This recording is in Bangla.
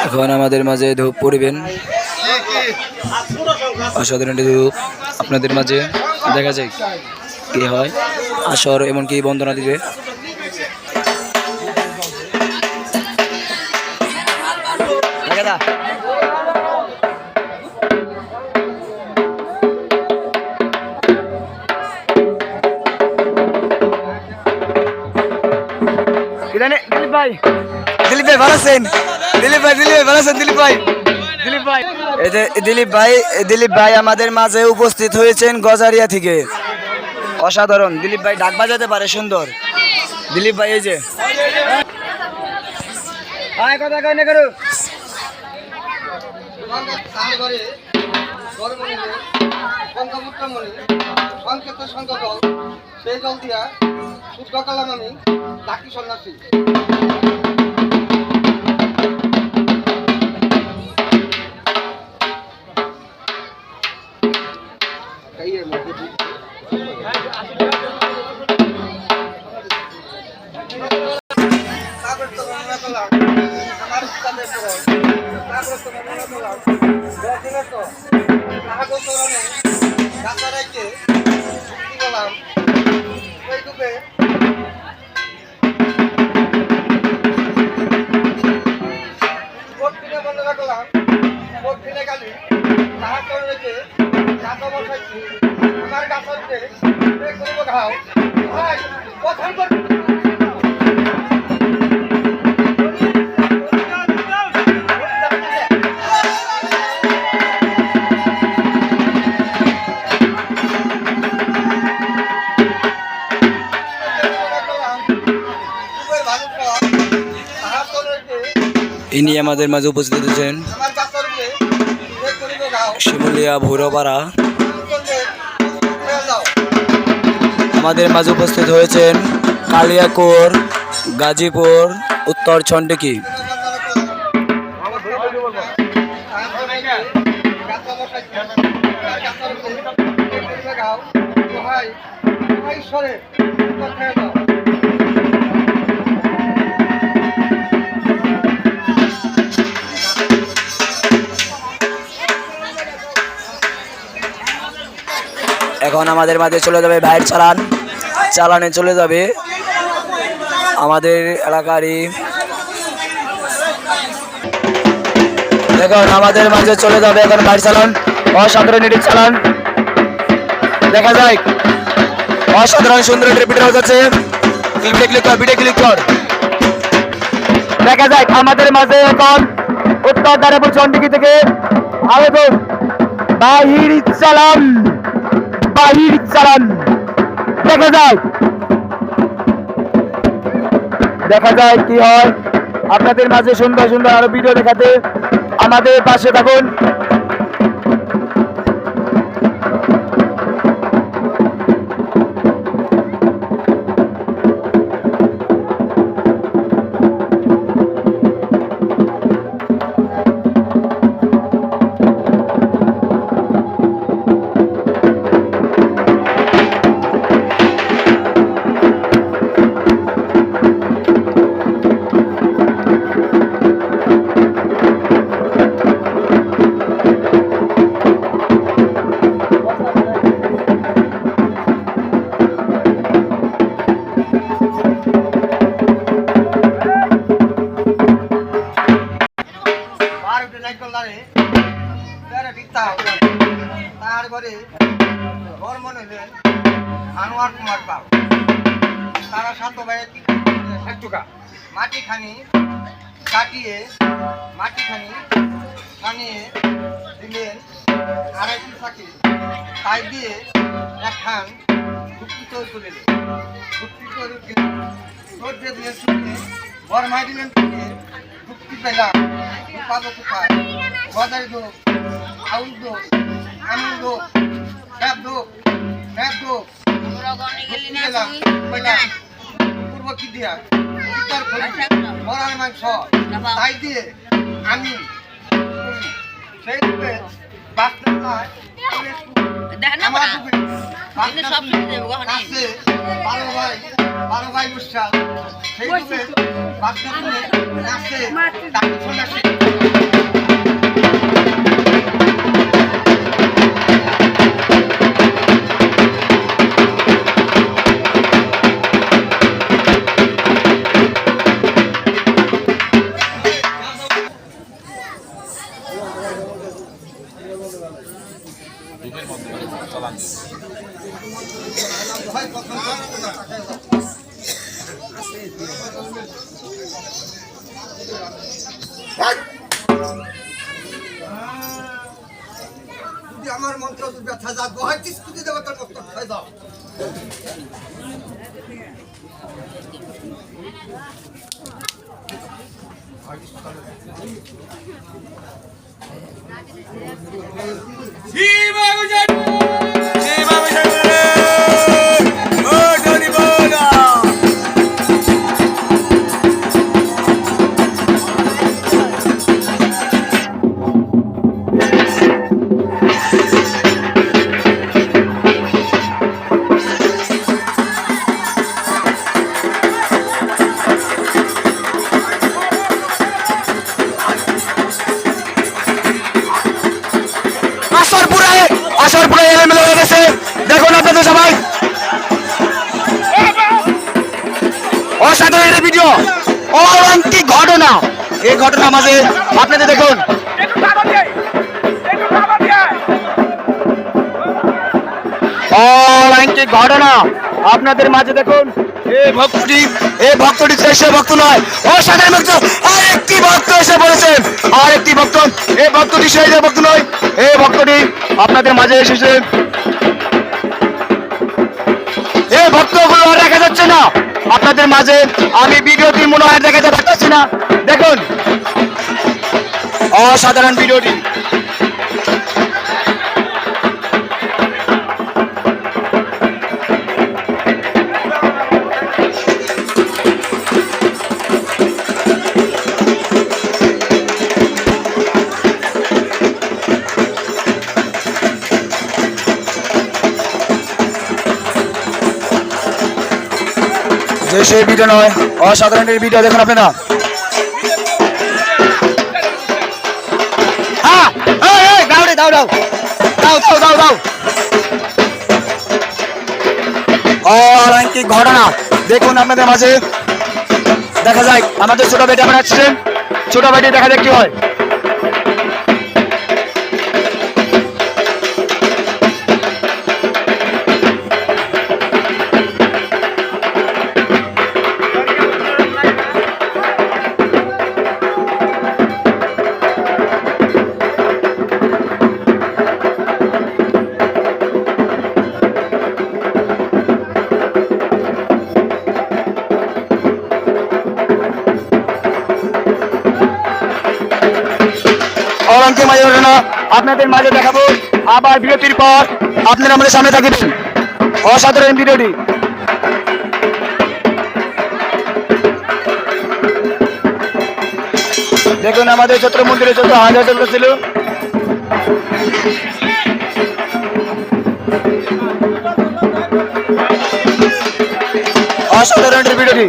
এখন আমাদের মাঝে ধূপ পড়িবেন, অসাধারণ ধূপ আপনাদের মাঝে দেখা যায় কি হয়, আসর এমনকি বন্দনা দিবে। দিলীপ ভাই ভালো আছেন? দিলীপ ভাই ভালো আছেন? দিলীপ ভাই আমাদের মাঝে উপস্থিত হয়েছেন গজারিয়া থেকে। অসাধারণ, দিলীপ ভাই ঢাক বাজাতে পারে সুন্দর। দিলীপ ভাই এই যে কথা কয় না করো। সেই জল দিয়া শুদ্ধ কালাম আমি ডাকি সন্ন্যাসী। ইনি আমাদের মাঝে উপস্থিত হয়েছেন শিমুলিয়া ভৈরপাড়া। আমাদের মাঝে উপস্থিত হয়েছেন কালিয়াকোর গাজীপুর উত্তর ছন্ডিকি। এখন আমাদের মাঝে চলে যাবে ভাইয়ের চালানে চলে যাবে আমাদের এলাকারই। দেখুন আমাদের মাঝে চলে যাবে এখন ভাইয়ের চালান, অসাধারণ এটির চালান দেখা যায়, অসাধারণ সুন্দর ভিডিও যাচ্ছে। ক্লিক কর দেখা যায় আমাদের মাঝে এখন উত্তর দারাপুর চন্ডিকি থেকে আবেদন বাহির চালান দেখা যায় কি হয়। আপনাদের মাঝে সুন্দর সুন্দর আরো ভিডিও দেখাতে আমাদের পাশে থাকুন। তারপরে বর্মন হইলেন আনোয়ার কুমার পাল। তারা সাত ভাই মাটিখানি কাটিয়ে ছানিয়ে দিলেন আড়াইটি চাকি, তাই দিয়ে একখান যুক্তি তৈরি করলেন। বর্মাই দিলেন যুক্তি পেলাম কোথায় গজারি দোষ, আউল দোষ, আমুল দোষ, ম্যাপ দোষ, পূর্ব কি দিয়া উত্তর মরার মাংস, তাই দিয়ে আমি সেই রূপে বারো ভাই উৎসাহ সেই রূপে বাচ্চা যদি আমার মন্ত্র ব্যথা যা দোহাই স্কুটি দেবে তার মস্ত খাই দাও আসর পুরো এলোমেলো হয়ে গেছে দেখুন আপনাদের সবাই অসাধারণ একটা ভিডিও অলৌকিক ঘটনা এই ঘটনা মাঝে আপনাদের দেখুন অলৌকিক ঘটনা আপনাদের মাঝে দেখুন এই ভক্তটি সে ভক্ত নয় অসাধারণ ভক্ত আরেকটি ভক্ত এসে বলেছেন আরেকটি ভক্ত এই ভক্তটি সেই ভক্ত নয় এই ভক্তটি আপনাদের মাঝে এসেছে এই ভক্তগুলো আর দেখা যাচ্ছে না আপনাদের মাঝে আমি ভিডিওটি মনে হয় দেখাতে পারতেছি না দেখুন অসাধারণ ভিডিওটি যে সেই ভিডিও নয় অসাধারণ ভিডিও দেখুন আপনারা অলৌকিক ঘটনা দেখুন আপনাদের মাঝে দেখা যায় আমাদের ছোট বেটা বানাচ্ছে ছোট বেটি দেখা যাক কি হয় অলৌকিক মাঝে ঘটনা আপনাদের মাঝে দেখাবো আবার বিরতির পর আপনারা আমাদের সামনে থাকবেন অসাধারণ ভিডিওটি দেখুন আমাদের চত্র মন্দিরে যত হাজার চলতেছিল অসাধারণ ভিডিওটি